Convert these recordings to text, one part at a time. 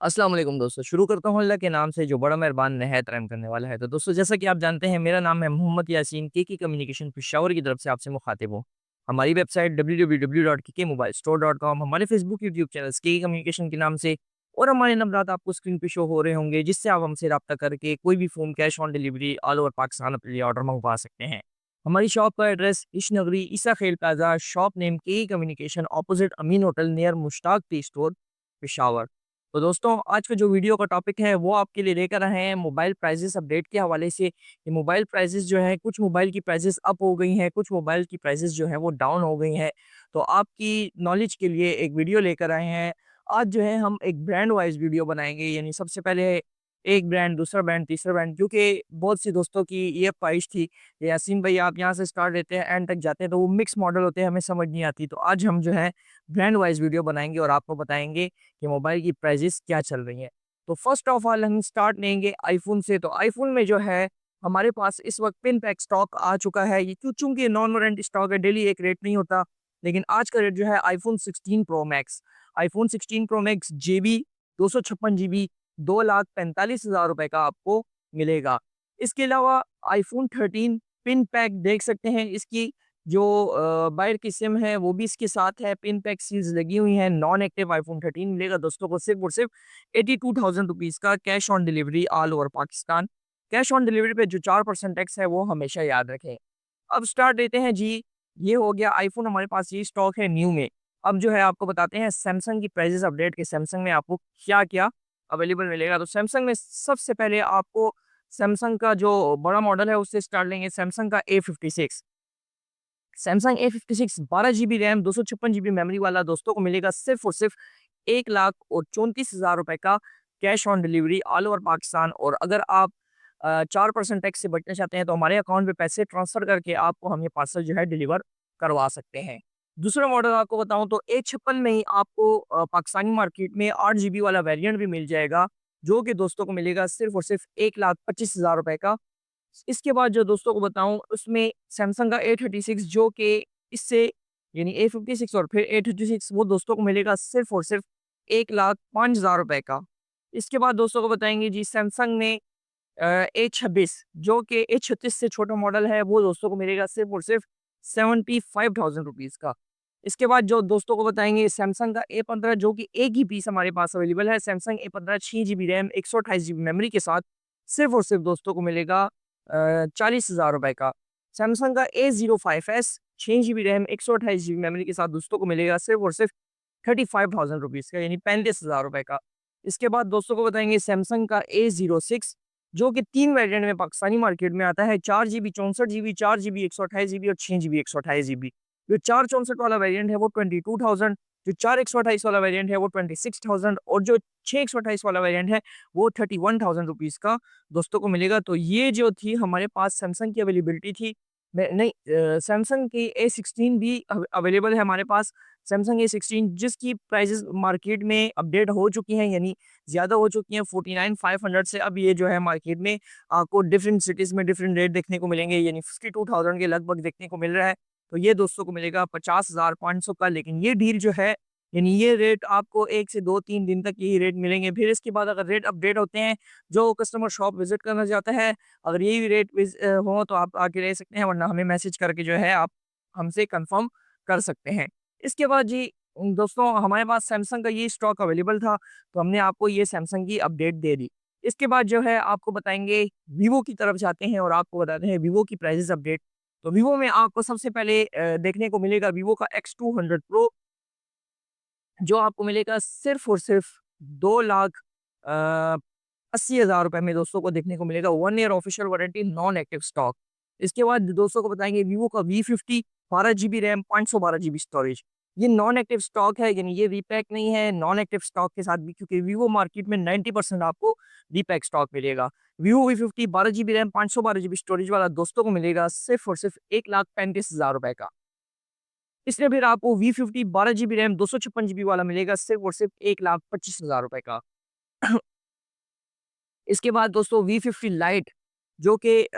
अस्सलाम वालेकुम दोस्तों, शुरू करता हूँ अल्लाह के नाम से जो बड़ा मेहरबान निहायत रहम करने वाला है। तो दोस्तों जैसा कि आप जानते हैं मेरा नाम है मोहम्मद यासीन केके कम्युनिकेशन पेशावर की तरफ से आपसे मुखातिब हूँ। हमारी वेबसाइट www.kkmobilestore.com हमारे Facebook YouTube channel KK communication के नाम से और हमारे नंबरात आपको स्क्रीन पे शो हो रहे होंगे जिससे आप हमसे रब्ता करके कोई भी phone cash on delivery all over Pakistan अपने लिए ऑर्डर मंगवा सकते हैं। हमारी शॉप का एड्रेस इश नगरी Isa Khel plaza shop name KK communication opposite Amin hotel near Mushtaq tea store Peshawar. तो दोस्तों आज का जो वीडियो का टॉपिक है वो आपके लिए लेकर आए हैं मोबाइल प्राइसेस अपडेट के हवाले से। ये मोबाइल प्राइसेस जो है कुछ मोबाइल की प्राइसेस अप हो गई हैं, कुछ मोबाइल की प्राइसेस जो है वो डाउन हो गई हैं। तो आपकी नॉलेज के लिए एक वीडियो लेकर आए हैं। आज जो है हम एक ब्रांड वाइज़ वीडियो बनाएँगे, यानी सबसे पहले एक ब्रांड, दूसरा ब्रांड, तीसरा ब्रांड, क्योंकि बहुत सी दोस्तों की ये ख्वाहिश थी कि यासीन भाई आप यहाँ से स्टार्ट लेते हैं एंड तक जाते हैं तो वो मिक्स मॉडल होते हैं, हमें समझ नहीं आती। तो आज हम जो है ब्रांड वाइज़ वीडियो बनाएँगे और आपको बताएँगे कि मोबाइल की प्राइसेस क्या चल रही हैं। तो फर्स्ट ऑफ ऑल हम स्टार्ट लेंगे आईफ़ोन से। तो आईफ़ोन में जो है हमारे पास इस वक़्त पिन पैक स्टॉक आ चुका है। ये चूँकि नॉन वारंटी स्टॉक है, डेली एक रेट नहीं होता। लेकिन आज का रेट जो है iPhone 16 pro max, iPhone 16 pro max जेबी 256 जीबी ₹2,45,000 का आपको मिलेगा। इसके अलावा आईफ़ोन 13 पिन पैक देख सकते हैं, इसकी जो बाहर की सिम है वो भी इसके साथ है, पिन पैक सील्स लगी हुई हैं। नॉन एक्टिव आईफ़ोन 13 मिलेगा दोस्तों को सिर्फ़ और सिर्फ़ ₹82,000 का cash on delivery all over Pakistan. Cash on delivery पे जो 4% टैक्स है वो हमेशा याद रखें। अब स्टार्ट लेते हैं जी, ये हो गया आईफ़ोन, हमारे पास ये स्टॉक है न्यू में। अब जो है आपको बताते हैं सैमसंग की प्राइसेज़ अपडेट के सैमसंग में आपको क्या-क्या अवेलेबल मिलेगा। तो सैमसंग में सबसे पहले आपको सैमसंग का जो बड़ा मॉडल है उससे स्टार्ट लेंगे, सैमसंग का A56। Samsung A56 12 GB RAM 256 GB memory वाला दोस्तों को मिलेगा सिर्फ़ और सिर्फ़ ₹1,34,000 का cash on delivery all over Pakistan. और अगर आप 4% टैक्स से बचना चाहते हैं तो हमारे अकाउंट में पैसे ट्रांसफ़र करके आपको हम ये पार्सल जो है डिलीवर करवा सकते हैं। दूसरा मॉडल आपको बताऊँ तो A56 में ही आपको पाकिस्तानी मार्केट में 8 जीबी वाला वेरिएंट भी मिल जाएगा, जो कि दोस्तों को मिलेगा सिर्फ़ और सिर्फ़ ₹1,25,000 का। इसके बाद जो दोस्तों को बताऊँ उसमें सैमसंग का A36 जो कि इससे यानी A56 और फिर A56 वो दोस्तों को मिलेगा सिर्फ़ और सिर्फ़ ₹1,05,000 का। इसके बाद दोस्तों को बताएँगे जी सैमसंग ने A26 जो कि A36 से छोटा मॉडल है वो दोस्तों को मिलेगा सिर्फ़ और सिर्फ़ ₹75,000 का। इसके बाद जो दोस्तों को बताएँगे सैमसंग का A15 जो कि एक ही पीस हमारे पास अवेलेबल है। Samsung A15 6 GB RAM 128 GB memory के साथ सिर्फ़ और सिर्फ़ दोस्तों को मिलेगा ₹40,000 का। सैमसंग का A05s 6 GB RAM 128 GB memory के साथ दोस्तों को मिलेगा सिर्फ़ और सिर्फ़ ₹35,000 का, यानी ₹35,000 का। इसके बाद दोस्तों को बताएँगे सैमसंग का A06 जो कि 3 वेरिएंट में पाकिस्तानी मार्केट में आता है, 4 जीबी 64 जीबी, 4 जीबी 128 जीबी और 6 जीबी 128 जीबी। जो 464 वाला वेरिएंट है वो 22,000, जो 4 128 वाला वेरिएंट है वो 26,000 और जो 6 128 वाला वेरिएंट है वो ₹31,000 का दोस्तों को मिलेगा। तो ये जो थी हमारे पास सैमसंग की अवेलेबिलिटी थी। मैं नहीं सैमसंग की A16 भी अवेलेबल है हमारे पास। सैमसंग A16 जिसकी प्राइसेज़ मार्केट में अपडेट हो चुकी हैं, यानी ज़्यादा हो चुकी हैं 49,500 से अब ये जो है मार्केट में आपको डिफरेंट सिटीज़ में डिफरेंट रेट देखने को मिलेंगे, यानी 52,000 के लगभग देखने को मिल रहा है। तो ये दोस्तों को मिलेगा 50,500 का, लेकिन ये डील जो है यानी ये रेट आपको 1 से 2-3 दिन तक यही रेट मिलेंगे। फिर इसके बाद अगर रेट अपडेट होते हैं, जो कस्टमर शॉप विज़िट करना चाहता है, अगर यही रेट हो तो आप आके ले सकते हैं, वरना हमें मैसेज करके जो है आप हमसे कन्फर्म कर सकते हैं। इसके बाद जी दोस्तों हमारे पास सैमसंग का ये स्टॉक अवेलेबल था, तो हमने आपको ये सैमसंग की अपडेट दे दी। इसके बाद जो है आपको बताएँगे वीवो की तरफ जाते हैं और आपको बताते हैं वीवो की प्राइसेज़ अपडेट। तो वीवो में आपको सबसे पहले देखने को मिलेगा वीवो का X200 प्रो जो आपको मिलेगा सिर्फ़ और सिर्फ़ 2 लाख अ, 80,000 में दोस्तों को देखने को मिलेगा, 1 year official warranty non active stock. इसके बाद दोस्तों को बताएँगे वीवो का V50 12 GB RAM 512 GB storage. ये नॉन एक्टिव स्टॉक है, यानी ये रीपैक नहीं है, नॉन एक्टिव स्टॉक के साथ भी, क्योंकि वीवो मार्केट में 90% आपको रीपैक स्टॉक मिलेगा। Vivo V50 12 GB RAM 512 GB storage वाला दोस्तों को मिलेगा सिर्फ़ और सिर्फ़ ₹1,35,000 का। इसमें फिर आपको V50 12 जीबी रैम 256 जीबी वाला मिलेगा सिर्फ़ और सिर्फ़ ₹1,25,000 का। इसके बाद दोस्तों V50 लाइट जो कि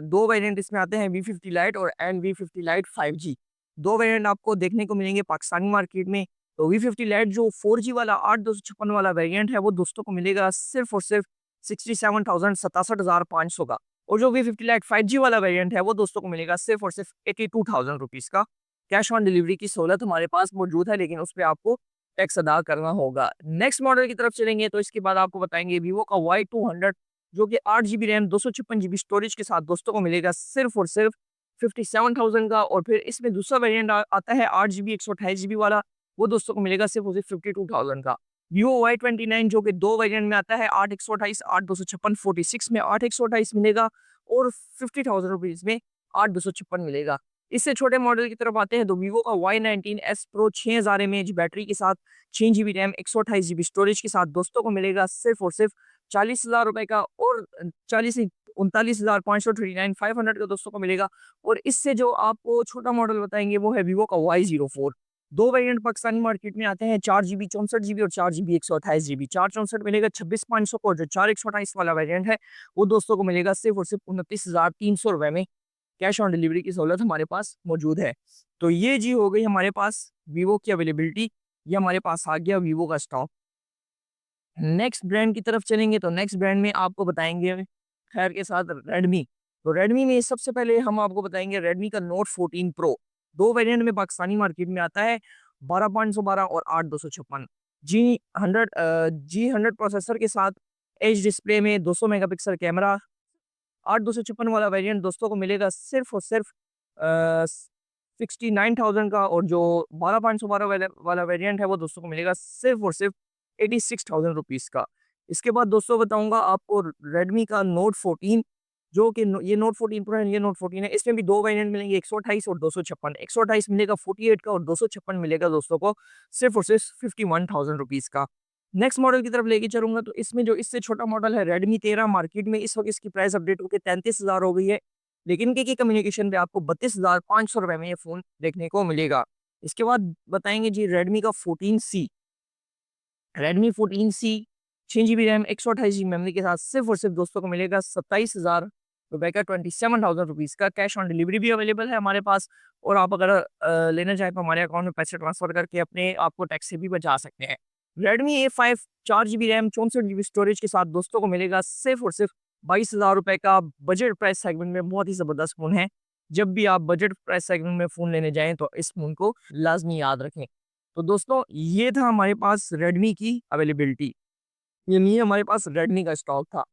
2 वेरिएंट इसमें आते हैं, V50 लाइट और and V50 light 5G। 2 variant आपको देखने को मिलेंगे पाकिस्तानी मार्केट में। तो V50 Lite जो 4G वाला 8256 वाला वेरिएंट है वो दोस्तों को मिलेगा सिर्फ और सिर्फ 67,000 का। और जो V50 Lite 5G वाला वेरिएंट है वो दोस्तों को मिलेगा सिर्फ और सिर्फ 82,000 रुपीज़ का। कैश ऑन डिलीवरी की सहूलत हमारे पास मौजूद है, लेकिन उस पे आपको टैक्स अदा करना होगा। नेक्स्ट मॉडल की तरफ चलेंगे तो इसके बाद आपको बताएंगे वीवो का Y200 जो कि 8 GB रैम 256 GB स्टोरेज के साथ दोस्तों को मिलेगा सिर्फ और सिर्फ 57,000 का। और फिर इसमें दूसरा वेरिएंट आता है 8 GB 128 GB वाला, वो दोस्तों को मिलेगा सिर्फ और सिर्फ 52,000 का। वीवो Y29 जो कि दो वेरिएंट में आता है, 8 128 8 256 46 में 8 128 मिलेगा और 50,000 रुपीज़ में 8 256 मिलेगा। इससे छोटे मॉडल की तरफ आते हैं तो वीवो का Y19s Pro 6000 mAh बैटरी के साथ 6 GB रैम 128 GB स्टोरेज के साथ दोस्तों को मिलेगा सिर्फ और सिर्फ 40,000 रुपए का। और 39,539 500 का दोस्तों को मिलेगा। और इससे जो आपको छोटा मॉडल बताएंगे वो है वीवो का Y04। दो वेरिएंट पाकिस्तानी मार्केट में आते हैं, 4 GB 64 GB और 4 GB 128 GB। 4 64 मिलेगा 26,500 को, जो 4 128 वाला वेरिएंट है वो दोस्तों को मिलेगा सिर्फ और सिर्फ 29,300 रुपए में। कैश ऑन डिलीवरी की सहूलत हमारे पास मौजूद है। तो ये जी हो गई हमारे पास वीवो की अवेलेबिलिटी, ये हमारे पास आ गया वीवो का स्टॉक। नेक्स्ट ब्रांड की तरफ चलेंगे तो नेक्स्ट ब्रांड में आपको बताएंगे खैर के साथ रेडमी। तो रेडमी में सबसे पहले हम आपको बताएंगे रेडमी का नोट 14 प्रो। दो वेरिएंट में पाकिस्तानी मार्केट में आता है, 12,512 और 8 256। G100 प्रोसेसर के साथ एच डिस्प्ले में 200 मेगापिक्सल कैमरा। 8 256 वाला वेरिएंट दोस्तों को मिलेगा सिर्फ और सिर्फ 69,000 का। और जो 12,512 वाला वेरिएंट है वो दोस्तों को मिलेगा सिर्फ और सिर्फ 86,000 रुपीज़ का। इसके बाद दोस्तों बताऊंगा आपको रेडमी का नोट 14 जो कि ये नोट 14 प्रो है, ये नोट 14 है। इसमें भी दो वेरिएंट मिलेंगे, 128 और 256। 128 मिलेगा 48 का और 256 मिलेगा दोस्तों को सिर्फ और सिर्फ 51,000 रुपीज़ का। नेक्स्ट मॉडल की तरफ लेके चलूंगा तो इसमें जो इससे छोटा मॉडल है रेडमी 13, मार्केट में इस वक्त इसकी प्राइस अपडेट होकर 33,000 हो गई है, लेकिन के कम्युनिकेशन पे आपको 32,500 रुपए में ये फ़ोन देखने को मिलेगा। इसके बाद बताएंगे जी रेडमी का 14C। Redmi 14C 6 GB RAM 128 GB memory के साथ सिर्फ और सिर्फ दोस्तों को मिलेगा 27,000 रुपए का, 27,000 रुपीज़ का। कैश ऑन डिलीवरी भी अवेलेबल है हमारे पास। और आप अगर लेना चाहें तो हमारे अकाउंट में पैसे ट्रांसफर करके अपने आपको टैक्स से भी बचा सकते हैं। Redmi A5 4 GB RAM 64 GB storage के साथ दोस्तों को मिलेगा सिर्फ और सिर्फ 22,000 रुपए का। बजट प्राइस सेगमेंट में बहुत ही ज़बरदस्त फ़ोन है। जब भी आप बजट प्राइस सेगमेंट में फ़ोन लेने जाएँ तो इस फ़ोन को लाज़मी याद रखें। तो दोस्तों ये था हमारे पास रेडमी की अवेलेबिलिटी, यानी ये हमारे पास रेडमी का स्टॉक था।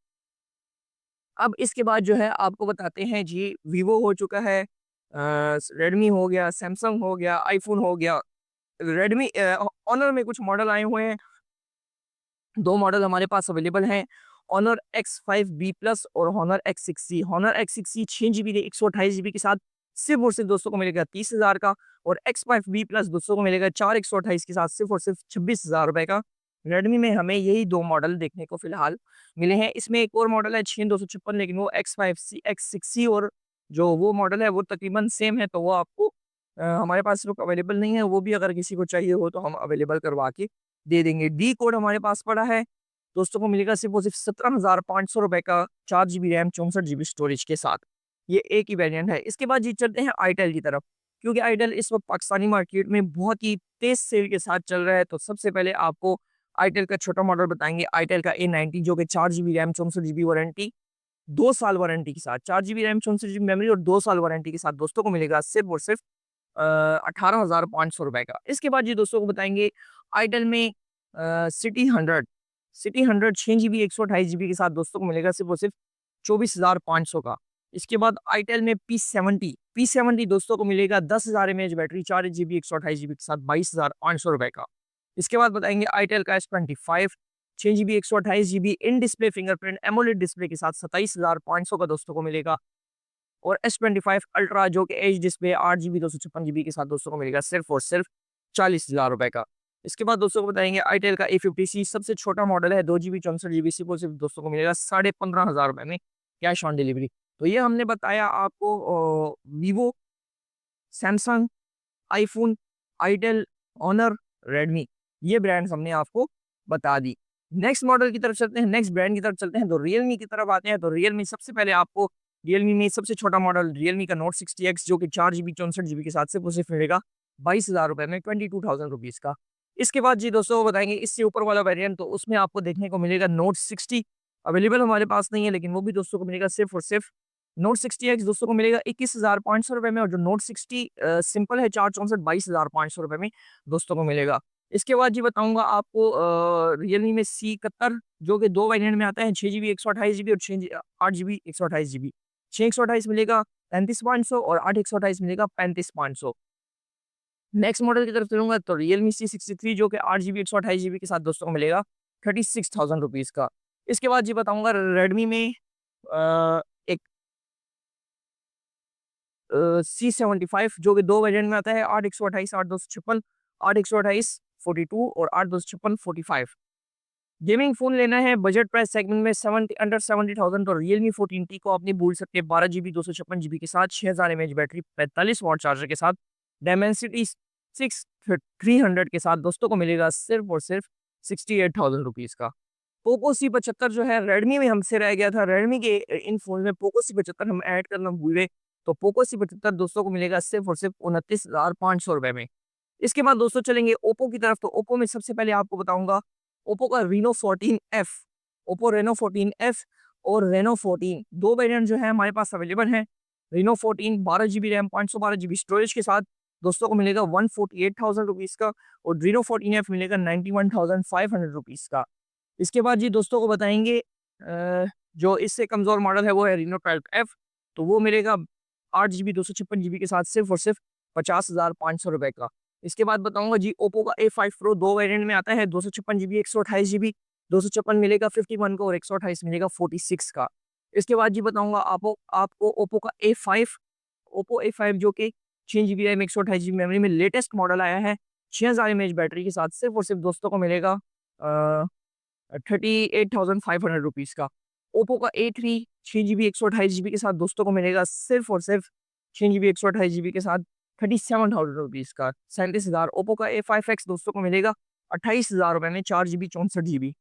अब इसके बाद जो है आपको बताते हैं जी वीवो हो चुका है, रेडमी हो गया, सैमसंग हो गया, आईफोन हो गया। रेडमी ऑनर में कुछ मॉडल आए हुए हैं। दो मॉडल हमारे पास अवेलेबल हैं, ऑनर X5B प्लस और Honor X6C। Honor X6C 6 GB 128 GB के साथ सिर्फ और सिर्फ दोस्तों को मिलेगा 30,000 का। और X5B प्लस दोस्तों को मिलेगा 4 128 के साथ सिर्फ और सिर्फ 26,000 रुपए का। रेडमी में हमें यही दो मॉडल देखने को फिलहाल मिले हैं। इसमें एक और मॉडल है 6256, लेकिन वो X5C X6C और जो वो मॉडल है वो तकरीबन सेम है, तो वो आपको हमारे पास लोग अवेलेबल नहीं है। वो भी अगर किसी को चाहिए हो तो हम अवेलेबल करवा के दे देंगे। डी कोड हमारे पास पड़ा है, दोस्तों को मिलेगा सिर्फ और सिर्फ 17,500 रुपए का, 4 GB रैम 64 GB स्टोरेज के साथ। ये एक ही वेरिएंट है। इसके बाद जी चलते हैं आईटेल की तरफ, क्योंकि आईटेल इस वक्त पाकिस्तानी मार्केट में बहुत ही तेज सेल के साथ चल रहा है। तो सबसे पहले आपको आईटेल का छोटा मॉडल बताएंगे, आईटेल का A90 जो कि 4 GB रैम 64 GB वारंटी, 2 साल वारंटी के साथ, 4 GB रैम 64 GB मेमोरी और 2 साल वारंटी के साथ दोस्तों को मिलेगा सिर्फ और सिर्फ 18,500 रुपए का। इसके बाद जी दोस्तों को बताएंगे आईटेल में सिटी 100 6 GB 128 GB के साथ दोस्तों को मिलेगा सिर्फ और सिर्फ 24,500 का। इसके बाद आईटेल में P70 दोस्तों को मिलेगा 10,000 mAh बैटरी, 4 GB 128 GB के साथ 22,500 रुपए का। इसके बाद बताएंगे आईटेल का S25 6 GB 128 GB in display fingerprint AMOLED display के साथ 27,500 का दोस्तों को मिलेगा। और S25 अल्ट्रा जो कि एच डिस्प्ले 8 GB 256 GB के साथ दोस्तों को मिलेगा सिर्फ और सिर्फ 40,000 रुपए का। इसके बाद दोस्तों को बताएंगे आईटेल का A50C सबसे छोटा मॉडल है, 2 GB 64 GB सिर्फ और सिर्फ दोस्तों को मिलेगा 15,500 रुपए में, कैश ऑन डिलीवरी। तो ये हमने बताया आपको Vivo, Samsung, iPhone, itel, Honor, Redmi, ये ब्रांड्स हमने आपको बता दी। नेक्स्ट मॉडल की तरफ चलते हैं, नेक्स्ट ब्रांड की तरफ चलते हैं तो रियलमी की तरफ आते हैं। तो रियलमी सबसे पहले आपको रियलमी में सबसे छोटा मॉडल रियलमी का नोट 60X जो कि 4 GB 64 GB के साथ सिर्फ और सिर्फ मिलेगा 22,000 रुपए में, 22,000 रुपीज़ का। इसके बाद जी दोस्तों वो बताएँगे इससे ऊपर वाला वेरिएंट, तो उसमें आपको देखने को मिलेगा नोट 60 अवेलेबल हमारे पास नहीं है, लेकिन वो भी दोस्तों को मिलेगा सिर्फ़ और सिर्फ़ नोट 60 एक्स दोस्तों को मिलेगा 21,500 रुपए में, और जो नोट 60 सिंपल है 464 22,500 रुपए में दोस्तों को मिलेगा। इसके बाद जी बताऊँगा आपको रियलमी में C71 जो कि 2 वेरिएंट में आता है, 6 जीबी 128 जीबी और 8 जीबी 128 जीबी। 6 128 मिलेगा 35,500 और 8 128 मिलेगा 35,500। नेक्स्ट मॉडल की तरफ चलूँगा तो रियलमी C63 जो कि 8 जीबी 128 जीबी के साथ दोस्तों को मिलेगा 36,000 रुपीज़ का। इसके बाद जी बताऊँगा रेडमी में एक C75 जो कि 2 वेरिएंट में आता है, 8 128 8 256, 8 128 42 और 8 256 45। गेमिंग फ़ोन लेना है बजट प्राइस सेगमेंट में 70 अंडर 70,000 तो रियलमी 14T को आप नहीं भूल सकते, 12 जीबी 256 जीबी के साथ, 6000 एमएएच बैटरी, 45 वॉट चार्जर के साथ, डायमेंसिटी 300 के साथ दोस्तों को मिलेगा सिर्फ़ और सिर्फ़ 68,000 रुपीज़ का। पोको C75 जो है रेडमी में हमसे रह गया था, रेडमी के इन फ़ोन में पोको C75 हम ऐड करना भूल गए, तो पोको C75 दोस्तों को मिलेगा सिर्फ़ और सिर्फ़ 29,500 रुपए में। इसके बाद दोस्तों चलेंगे ओप्पो की तरफ, तो ओप्पो में सबसे पहले आपको बताऊँगा ओप्पो का Reno 14F, Oppo Reno 14F और रेनो 14 2 वेरिएंट जो है हमारे पास अवेलेबल हैं। Reno 14 12 GB RAM 512 GB storage के साथ दोस्तों को मिलेगा 148,000 रुपीज़ का, और रेनो 14F मिलेगा 91,500 रुपीज़ का। इसके बाद जी दोस्तों को बताएँगे जो इससे कमज़ोर मॉडल है वो है रेनो 12F, तो वो मिलेगा 8 जीबी 256 जीबी के साथ सिर्फ़ और सिर्फ़ 50,500 रुपए का। इसके बाद बताऊँगा जी ओप्पो का A5 Pro 2 वेरिएंट में आता है, 256 जीबी 128 जीबी, 256 मिलेगा 51 का और 128 मिलेगा 46 का। इसके बाद जी बताऊँगा आपको ओप्पो का A5 जो कि 6 जीबी रैम 128 जीबी मेमोरी में लेटेस्ट मॉडल आया है, 6000 एमएएच बैटरी के साथ सिर्फ़ और सिर्फ़ दोस्तों को मिलेगा 38,500 रुपीज़ का। ओप्पो का A3 6 जीबी 128 जीबी के साथ दोस्तों को मिलेगा सिर्फ़ और सिर्फ़ 6 जीबी 128 जीबी के साथ 37,000 रुपीज़ का। 37,000 ओप्पो का A5X दोस्तों को मिलेगा 28,000 रुपए में 4 जीबी 64 जीबी।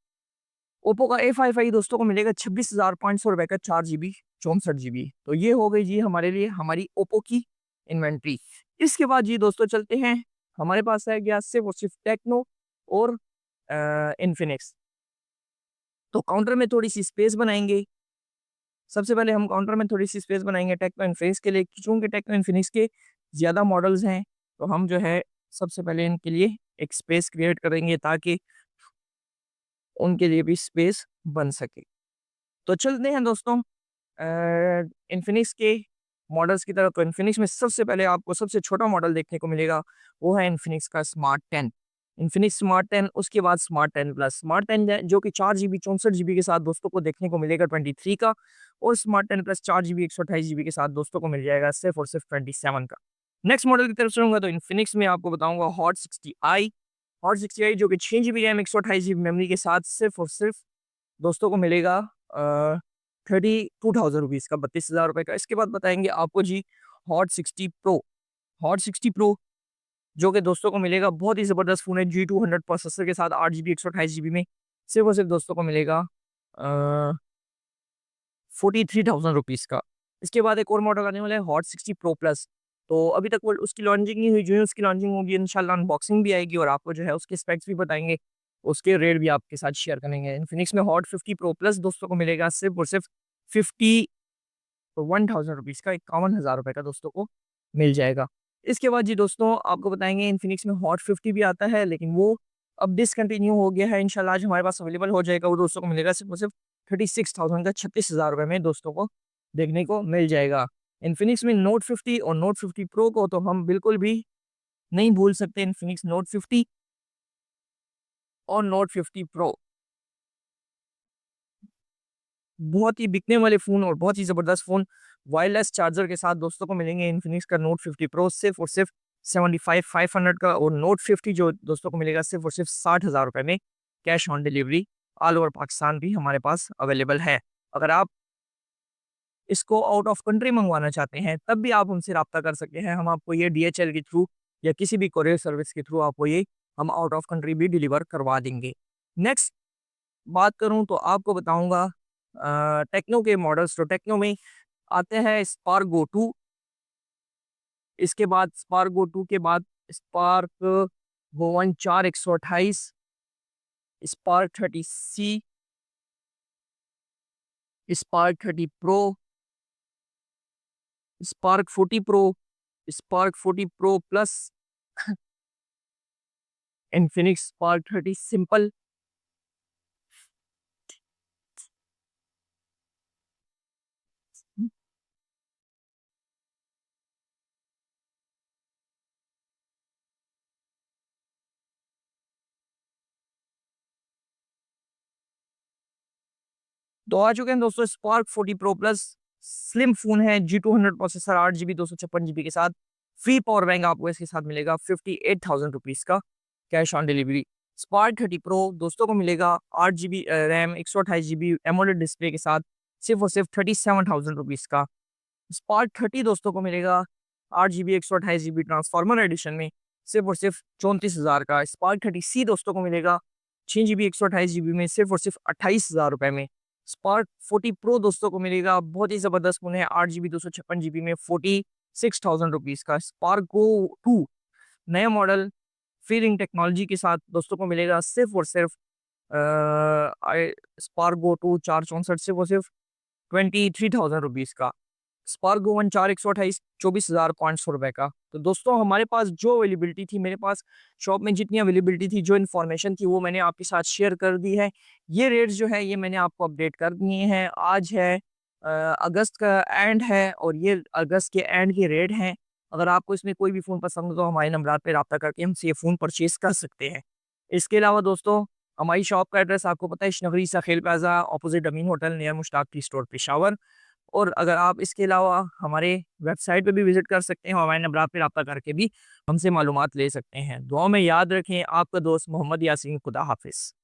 ओप्पो का A5i दोस्तों को मिलेगा 26,500 रुपए का 4 जीबी 64 जीबी। तो ये हो गई जी हमारे लिए हमारी ओप्पो की इन्वेंटरी। इसके बाद जी दोस्तों चलते हैं, हमारे पास है गया सिर्फ़ और सिर्फ़ टेक्नो और इन्फिनिक्स। तो काउंटर में थोड़ी-सी स्पेस बनाएँगे। सबसे पहले हम काउंटर में थोड़ी-सी स्पेस बनाएँगे टेक्नो इन्फिनिक्स के लिए, चूँकि टेक्नो इन्फिनिक्स के ज़्यादा मॉडल्स हैं, तो हम जो है सबसे पहले इनके लिए एक स्पेस क्रिएट करेंगे ताकि उनके लिए भी स्पेस बन सके। तो चलते हैं दोस्तों इन्फिनिक्स के मॉडल्स की तरफ। तो इन्फिनिक्स में सबसे पहले आपको सबसे छोटा मॉडल देखने को मिलेगा, वो है इन्फिनिक्स का स्मार्ट 10। इन्फिनिक्स स्मार्ट 10 उसके बाद स्मार्ट 10 प्लस। स्मार्ट 10 जो कि 4 जीबी 64 जीबी के साथ दोस्तों को देखने को मिलेगा 23 का, और स्मार्ट 10 प्लस 4 जीबी 128 जीबी के साथ दोस्तों को मिल जाएगा सिर्फ और सिर्फ 27 का। नेक्स्ट मॉडल की तरफ चलूँगा तो इन्फिनिक्स में आपको बताऊँगा हॉट 60i। हॉट 60i जो कि 6 जीबी रैम 128 जीबी मेमोरी के साथ सिर्फ और सिर्फ दोस्तों को मिलेगा 32,000 रुपीज़ का, 32,000 रुपए का। इसके बाद बताएँगे आपको जी हॉट 60 प्रो। हॉट 60 प्रो जो कि दोस्तों को मिलेगा बहुत ही ज़बरदस्त फ़ोन है G200 प्रोसेसर के साथ 8 जीबी 128 जीबी में, सिर्फ़ और सिर्फ़ दोस्तों को मिलेगा 43,000 रुपीज़ का। इसके बाद एक और मॉडल आने वाला है हॉट 60 प्रो प्लस। तो अभी तक वो उसकी लॉन्चिंग नहीं हुई, जो है उसकी लॉन्चिंग होगी इंशाल्लाह अनबॉक्सिंग भी आएगी और आपको जो है उसके स्पेक्स भी बताएँगे, उसके रेट भी आपके साथ शेयर करेंगे। इन्फिनिक्स में हॉट 50 प्रो प्लस दोस्तों को मिलेगा सिर्फ़ और सिर्फ़ 51,000 रुपीज़ का, 51,000 रुपए का दोस्तों को मिल जाएगा। इसके बाद जी दोस्तों आपको बताएँगे इन्फिनिक्स में हॉट 50 भी आता है, लेकिन वो अब डिसकंटिन्यू हो गया है। इंशाल्लाह आज हमारे पास अवेलेबल हो जाएगा, वो दोस्तों को मिलेगा सिर्फ़ और सिर्फ़ 36,000 का 36,000 रुपए में दोस्तों को देखने को मिल जाएगा। इन्फिनिक्स में नोट 50 और नोट 50 प्रो को तो हम बिल्कुल भी नहीं भूल सकते। इन्फिनिक्स नोट 50 और नोट 50 प्रो बहुत ही बिकने वाले फ़ोन और बहुत ही ज़बरदस्त फ़ोन वायरलेस चार्जर के साथ दोस्तों को मिलेंगे। इन्फिनिक्स का नोट 50 प्रो सिर्फ़ और सिर्फ़ 75,500 का, और नोट 50 जो दोस्तों को मिलेगा सिर्फ़ और सिर्फ़ 60,000 रुपए में cash on delivery all over Pakistan भी हमारे पास अवेलेबल है। अगर आप इसको आउट ऑफ कंट्री मंगवाना चाहते हैं, तब भी आप हमसे राब्ता कर सकते हैं। हम आपको ये DHL के थ्रू या किसी भी कोरियर सर्विस के थ्रू आपको ये हम आउट ऑफ कंट्री भी डिलीवर करवा देंगे। नेक्स्ट बात करूँ तो आपको बताऊँगा टेक्नो के मॉडल्स। तो टेक्नो में आते हैं स्पार्क गो 2, इसके बाद स्पार्क गो 2 के बाद Spark go one 4128, spark 30C, spark 30 pro, spark 40 pro, spark 40 pro plus, Infinix spark 30 simple. तो आ चुके हैं दोस्तों spark 40 pro plus, slim phone है, G200 प्रोसेसर, 8 GB 256 GB के साथ, फ्री पावर बैंक आपको इसके साथ मिलेगा 58,000 रुपीज़ का cash on delivery. Spark 30 pro दोस्तों को मिलेगा 8 GB RAM, 128 GB AMOLED display के साथ, सिर्फ और सिर्फ 37,000 रुपीज़ का। स्पार्क 30 दोस्तों को मिलेगा 8 GB 128 GB ट्रांसफार्मर एडिशन में, सिर्फ और सिर्फ 34,000 का। स्पार्क 30C दोस्तों को मिलेगा 6 GB 128 GB में, सिर्फ और सिर्फ 28,000 रुपये में। स्पार्क 40 प्रो दोस्तों को मिलेगा, बहुत ही ज़बरदस्त फ़ोन है, 8 GB 256 GB में, 46,000 रुपीज़ का। स्पार्क गो 2 नया मॉडल फीलिंग टेक्नोलॉजी के साथ दोस्तों को मिलेगा सिर्फ और सिर्फ स्पार्क गो 2 464, सिर्फ और सिर्फ 23,000 रुपीज़ का। स्पार्क गो वन 4128, 24,500 रुपये का। तो दोस्तों हमारे पास जो अवेलेबिलिटी थी, मेरे पास शॉप में जितनी अवेलेबिलिटी थी, जो इन्फॉर्मेशन थी, वो मैंने आपके साथ शेयर कर दी है। ये रेट्स जो है ये मैंने आपको अपडेट कर दिए हैं। आज है अगस्त का एंड है और ये अगस्त के एंड के रेट हैं। अगर आपको इसमें कोई भी फ़ोन पसंद हो तो हमारे नंबरात पे रब्ता करके हमसे ये फ़ोन परचेज़ कर सकते हैं। इसके अलावा दोस्तों हमारी शॉप का एड्रेस आपको पता है, Ishnagari Sakhil plaza, opposite Amin hotel, near Mushtaq tea store, Peshawar. और अगर आप इसके अलावा हमारे वेबसाइट पे भी विज़िट कर सकते हैं, हमारे नंबरात पे रब्ता करके भी हमसे मालूमात ले सकते हैं। दुआ में याद रखें, आपका दोस्त मोहम्मद यासीन। खुदा हाफ़िज़।